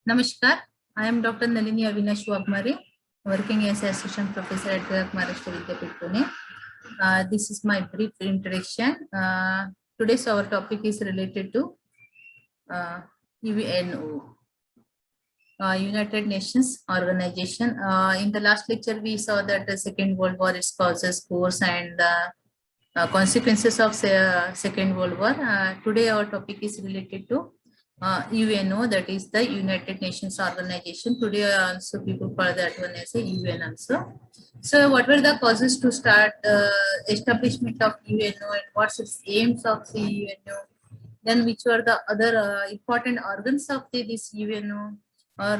Namaskar, I am Dr. Nalini Avinash Wagmare, working as Assistant Professor at the Maharashtra Vidyapeeth Pune. This is my brief introduction. Today's our topic is related to UNO, United Nations Organization. In the last lecture, we saw that the Second World War, its causes, course, and consequences of Second World War. Today, our topic is related to UNO, that is the United Nations Organization. Today, also people call that one as a UN also. So, what were the causes to start establishment of UNO, and what's its aims of the UNO? Then, which were the other important organs of this UNO? Or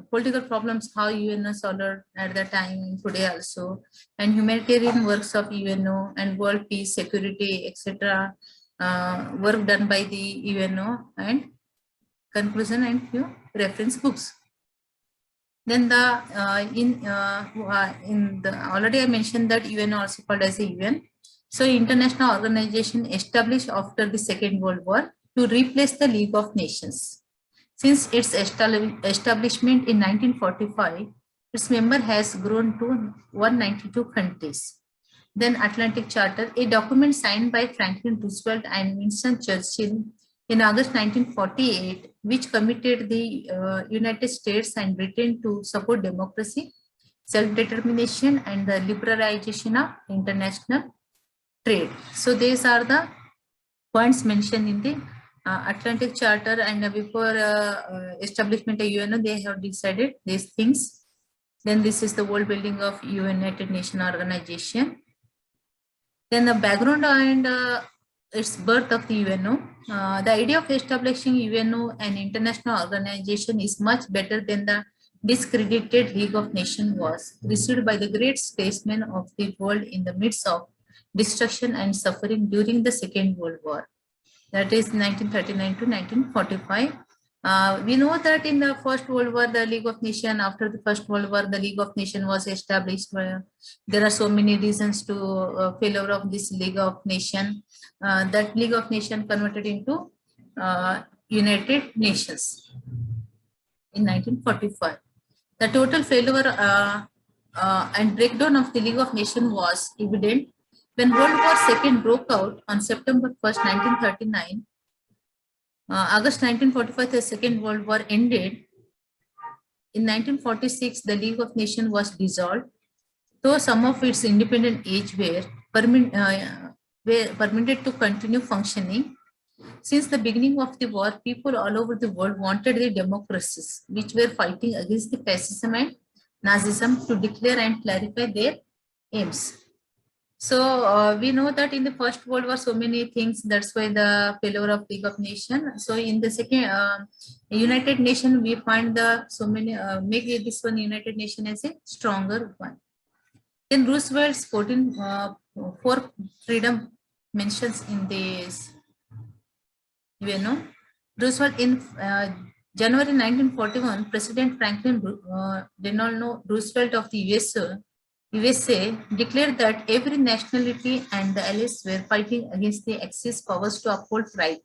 political problems, how UNO solved at the time, today also, and humanitarian works of UNO and world peace, security, etc. Work done by the UNO, and conclusion and few reference books. Then the in the already I mentioned that UNO also called as a UN. So international organization established after the Second World War to replace the League of Nations. Since its establishment in 1945, its member has grown to 192 countries. Then Atlantic Charter, a document signed by Franklin Roosevelt and Winston Churchill in August 1948, which committed the United States and Britain to support democracy, self-determination, and the liberalization of international trade. So these are the points mentioned in the Atlantic Charter, and before establishment of UNO, they have decided these things. Then this is the world building of United Nations Organization. Then the background and its birth of the UNO. The idea of establishing UNO, an international organization, is much better than the discredited League of Nations was, received by the great statesmen of the world in the midst of destruction and suffering during the Second World War. That is 1939 to 1945. We know that in the First World War, the League of Nations, after the First World War, the League of Nations was established. There are so many reasons to failure of this League of Nations. That League of Nations converted into United Nations in 1945. The total failure and breakdown of the League of Nations was evident when World War II broke out on September 1st, 1939. August 1945, the Second World War ended. In 1946, the League of Nations was dissolved, though some of its independent age were permitted to continue functioning. Since the beginning of the war, people all over the world wanted the democracies which were fighting against the fascism and Nazism to declare and clarify their aims. So we know that in the First World War, so many things. That's why the failure of League of Nations. So in the second United Nations, we find the so many make this one United Nations as a stronger one. Then Roosevelt's 4 freedom mentions in this. Roosevelt in January 1941, President Franklin Delano Roosevelt of the USA declared that every nationality and the allies were fighting against the Axis powers to uphold right.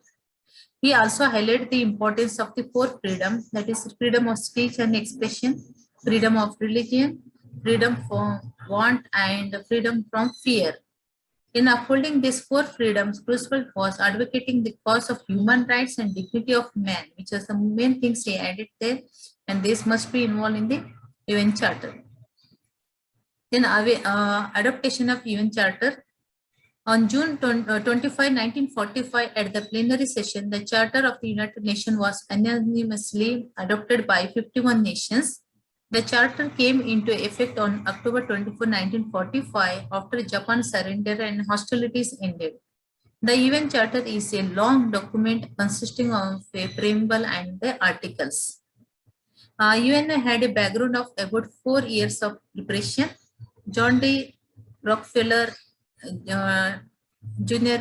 He also highlighted the importance of the 4 freedoms, that is freedom of speech and expression, freedom of religion, freedom from want, and freedom from fear. In upholding these 4 freedoms, Roosevelt was advocating the cause of human rights and dignity of man, which are the main things he added there, and this must be involved in the UN Charter. Then adaptation of UN Charter. On June 25, 1945, at the plenary session, the Charter of the United Nations was unanimously adopted by 51 nations. The Charter came into effect on October 24, 1945, after Japan's surrender and hostilities ended. The UN Charter is a long document consisting of a preamble and the articles. UN had a background of about 4 years of preparation. John D. Rockefeller Jr.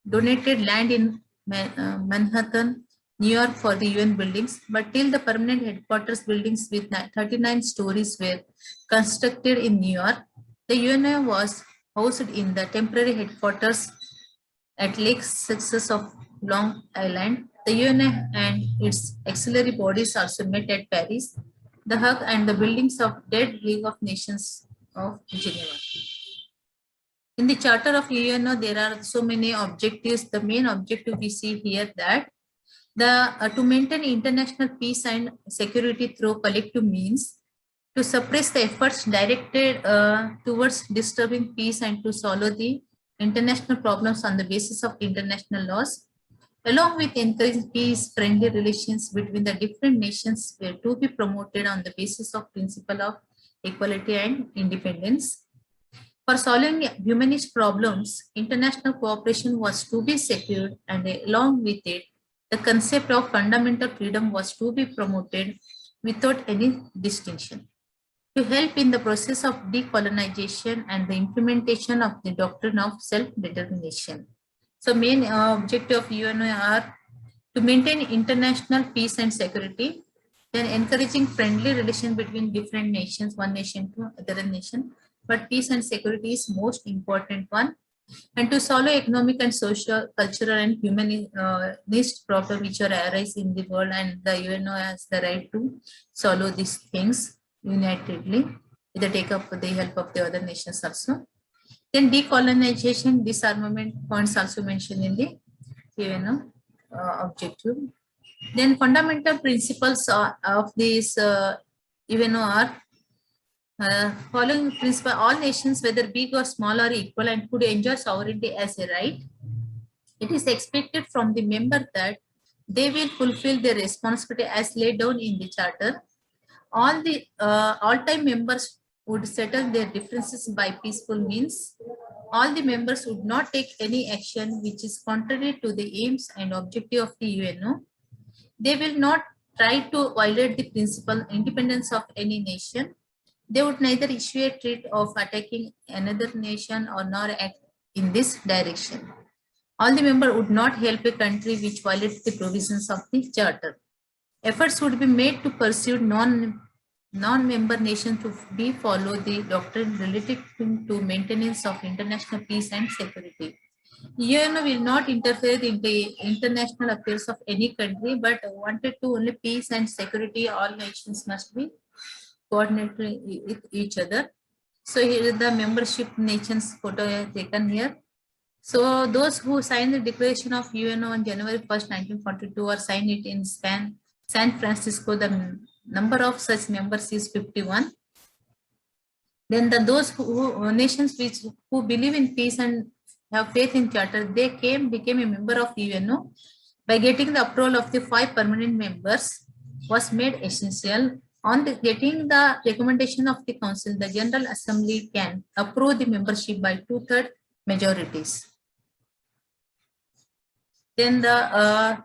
Donated land in Manhattan, New York for the UN buildings, but till the permanent headquarters buildings with 39 stories were constructed in New York, the UN was housed in the temporary headquarters at Lake Success of Long Island. The UN and its auxiliary bodies also met at Paris, The Hague, and the buildings of Dead League of Nations of Geneva. In the Charter of UNO, there are so many objectives. The main objective we see here that to maintain international peace and security through collective means, to suppress the efforts directed towards disturbing peace and to solve the international problems on the basis of international laws, along with encouraging peace, friendly relations between the different nations were to be promoted on the basis of principle of equality and independence. For solving humanist problems, international cooperation was to be secured, and along with it, the concept of fundamental freedom was to be promoted without any distinction. To help in the process of decolonization and the implementation of the doctrine of self-determination. So main objective of UNO are to maintain international peace and security, then encouraging friendly relations between different nations, one nation to other nation, but peace and security is most important one, and to solve economic and social, cultural and humanist problems which are arise in the world, and the UNO has the right to solve these things unitedly with the take up the help of the other nations also. Then decolonization, disarmament points also mentioned in the UNO objective. Then fundamental principles of this UNO are following principle: all nations, whether big or small, are equal and could enjoy sovereignty as a right. It is expected from the member that they will fulfill their responsibility as laid down in the charter. All-time members would settle their differences by peaceful means. All the members would not take any action which is contrary to the aims and objective of the UNO. They will not try to violate the principal independence of any nation. They would neither issue a threat of attacking another nation or nor act in this direction. All the members would not help a country which violates the provisions of the charter. Efforts would be made to pursue non-member nations to be follow the doctrine related to maintenance of international peace and security. UNO will not interfere in the international affairs of any country, but wanted to only peace and security. All nations must be coordinated with each other. So here is the membership nations photo taken here. So those who signed the declaration of UNO on January 1st, 1942 or signed it in San Francisco, the number of such members is 51. Then those nations who believe in peace and have faith in charter, they became a member of UNO by getting the approval of the 5 permanent members was made essential. On getting the recommendation of the Council, the General Assembly can approve the membership by 2/3 majorities. Then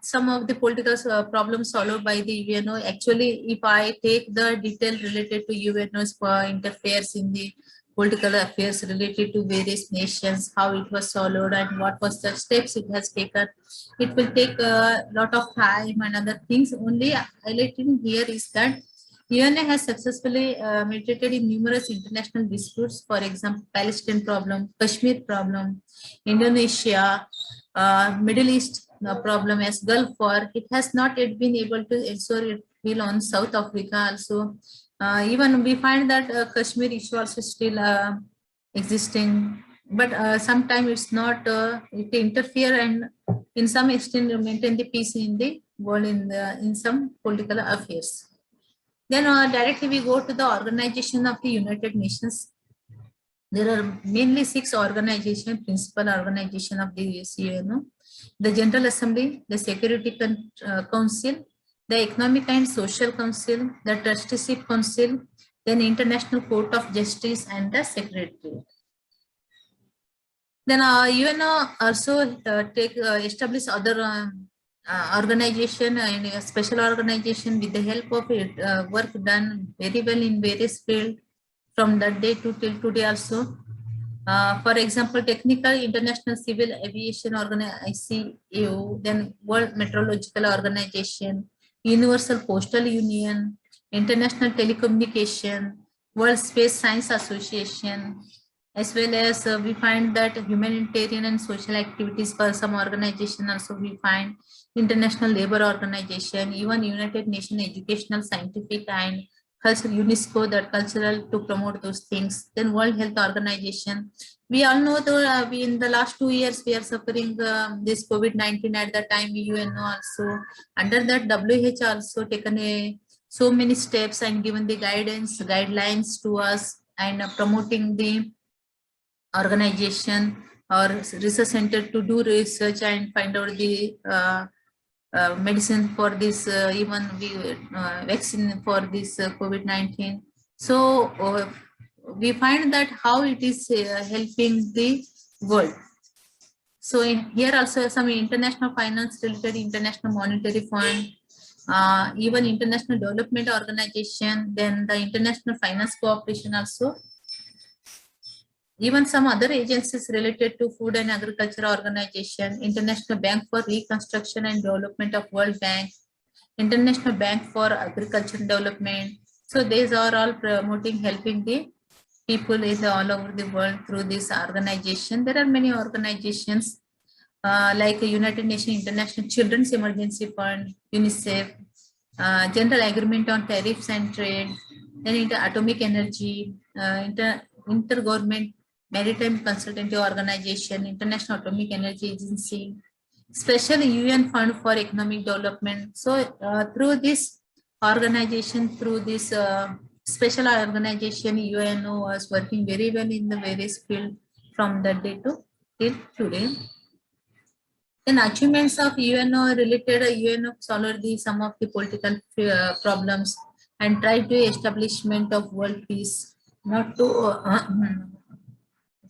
some of the political problems solved by the UNO. Actually, if I take the detail related to UNO's interferes in the political affairs related to various nations, how it was solved and what was the steps it has taken, it will take a lot of time and other things. Only highlighting here is that UNO has successfully mediated in numerous international disputes, for example, Palestine problem, Kashmir problem, Indonesia, Middle East problem as Gulf War. It has not yet been able to ensure it will on South Africa also. Even we find that Kashmir issue also still existing, but sometimes it's not, it interfere and in some extent maintain the peace in the world in some political affairs. Then directly we go to the organization of the United Nations. There are mainly 6 organizations, principal organization of the UNO: the General Assembly, the Security Council, the Economic and Social Council, the Trusteeship Council, then International Court of Justice, and the Secretariat. Then UNO also establish other organization and a special organization with the help of it, work done very well in various fields from that day to till today also. For example, Technical International Civil Aviation Organization, ICAO, then World Meteorological Organization, Universal Postal Union, International Telecommunication, World Space Science Association, As well as we find that humanitarian and social activities for some organization also we find International Labour Organization, even United Nations Educational, Scientific and Cultural UNESCO, that cultural to promote those things. Then World Health Organization. We all know that we in the last 2 years we are suffering this COVID-19. At that time, UNO also under that WHO also taken a so many steps and given the guidelines to us and promoting the organization or research center to do research and find out the medicine for this even vaccine for this COVID-19. So we find that how it is helping the world. So here also some international finance related, International Monetary Fund, even International Development Organization, then the International Finance Cooperation also, even some other agencies related to Food and Agriculture Organization, International Bank for Reconstruction and Development of World Bank, International Bank for Agriculture and Development. So these are all promoting, helping the people is all over the world through this organization. There are many organizations like United Nations International Children's Emergency Fund, UNICEF, General Agreement on Tariffs and Trade, then Atomic Energy, Intergovernment Maritime Consultative Organization, International Atomic Energy Agency, Special UN Fund for Economic Development. So through this organization, through this special organization, UNO was working very well in the various field from that day to till today. Then achievements of UNO related, UNO solved some of the political problems and tried to establishment of world peace, not to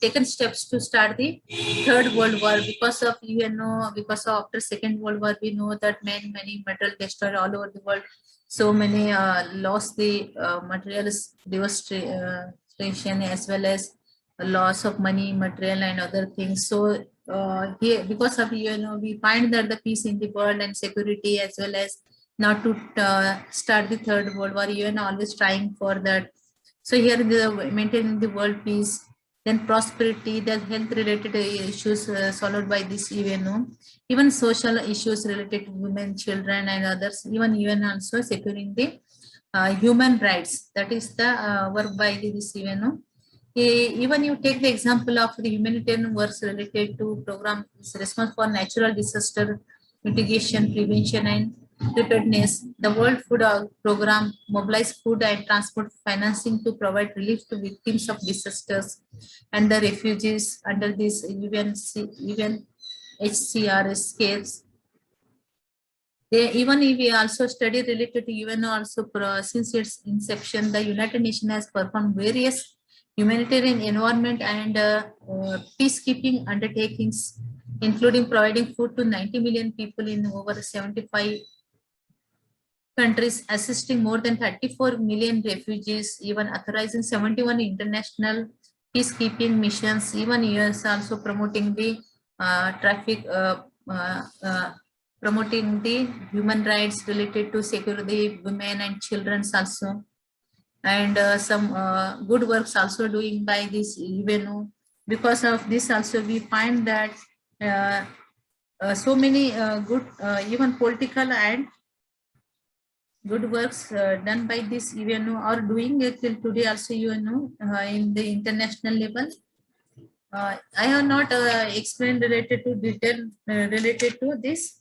taken steps to start the Third World War because of UNO, because of after Second World War, we know that many material destroyed all over the world. So many lost the materials devastation as well as loss of money, material and other things. So here, because of UNO, we find that the peace in the world and security as well as not to start the Third World War. UNO always trying for that. So here the maintaining the world peace, then prosperity, the health related issues solved by this UNO, even social issues related to women, children and others, even UN also securing the human rights. That is the work by this UNO. Even you take the example of the humanitarian works related to program response for natural disaster mitigation, prevention and preparedness. The World Food Program mobilized food and transport financing to provide relief to victims of disasters and the refugees under this UNHCR scales. Even if we also study related to UN also since its inception, the United Nations has performed various humanitarian environment and peacekeeping undertakings, including providing food to 90 million people in over 75 countries, assisting more than 34 million refugees, even authorizing 71 international peacekeeping missions. Even US also promoting the promoting the human rights related to secure the women and children also, and some good works also doing by this UNO. Because of this also we find that so many good even political and good works done by this UNO are doing it till today also UNO in the international level. I have not explained related to detail related to this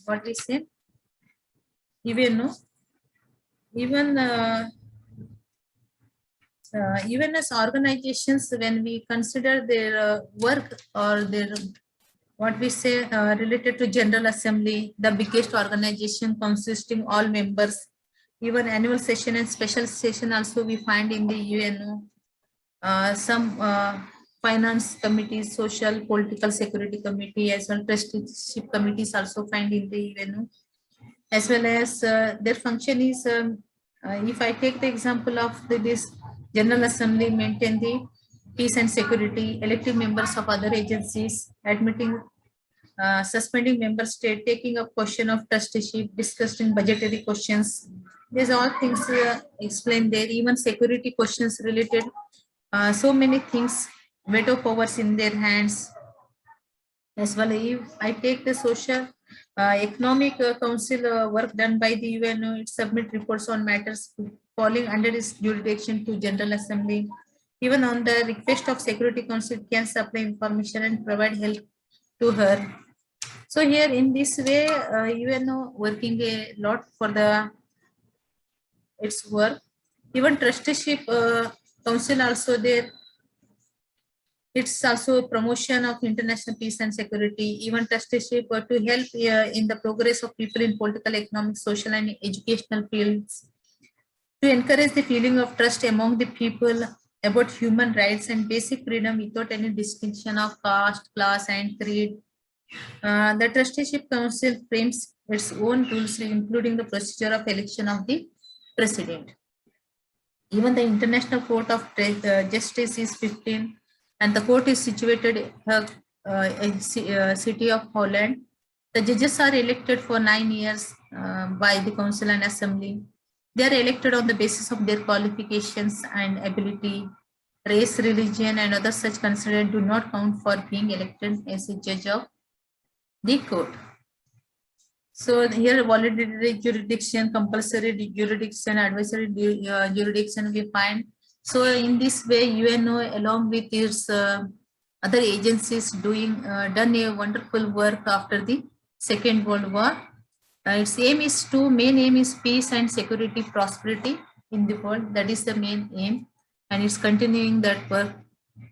what we say UNO. Even even as organizations, when we consider their work or their what we say related to General Assembly, the biggest organization consisting all members, even annual session and special session also we find in the UNO. Some finance committees, social, political security committee, as well trusteeship committees also find in the UNO. As well as their function is, if I take the example of this General Assembly maintain the peace and security, elective members of other agencies, admitting, suspending member state, taking up question of trusteeship, discussing budgetary questions. These all things explained there, even security questions related, so many things veto powers in their hands. As well, if I take the social economic council work done by the UNO, it submit reports on matters falling under its jurisdiction to General Assembly. Even on the request of Security Council, it can supply information and provide help to her. So here in this way, UNO working a lot for the its work. Even trusteeship council also there. It's also a promotion of international peace and security. Even trusteeship to help in the progress of people in political, economic, social, and educational fields. To encourage the feeling of trust among the people about human rights and basic freedom without any distinction of caste, class, and creed. The trusteeship council frames its own rules, including the procedure of election of the president. Even the International Court of Justice is 15, and the court is situated in city of Holland. The judges are elected for 9 years by the council and assembly. They are elected on the basis of their qualifications and ability. Race, religion, and other such considered do not count for being elected as a judge of the court. So here voluntary jurisdiction, compulsory jurisdiction, advisory jurisdiction we find. So in this way, UNO along with its other agencies done a wonderful work after the Second World War. Its main aim is peace and security, prosperity in the world. That is the main aim, and it's continuing that work.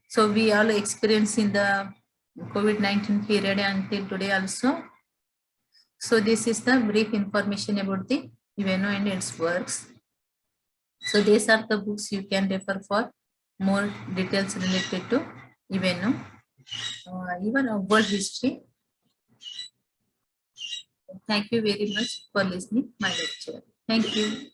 So we all experience in the COVID-19 period until today also. So this is the brief information about the UNO and its works. So these are the books you can refer for more details related to UNO, even world history. Thank you very much for listening my lecture. Thank you.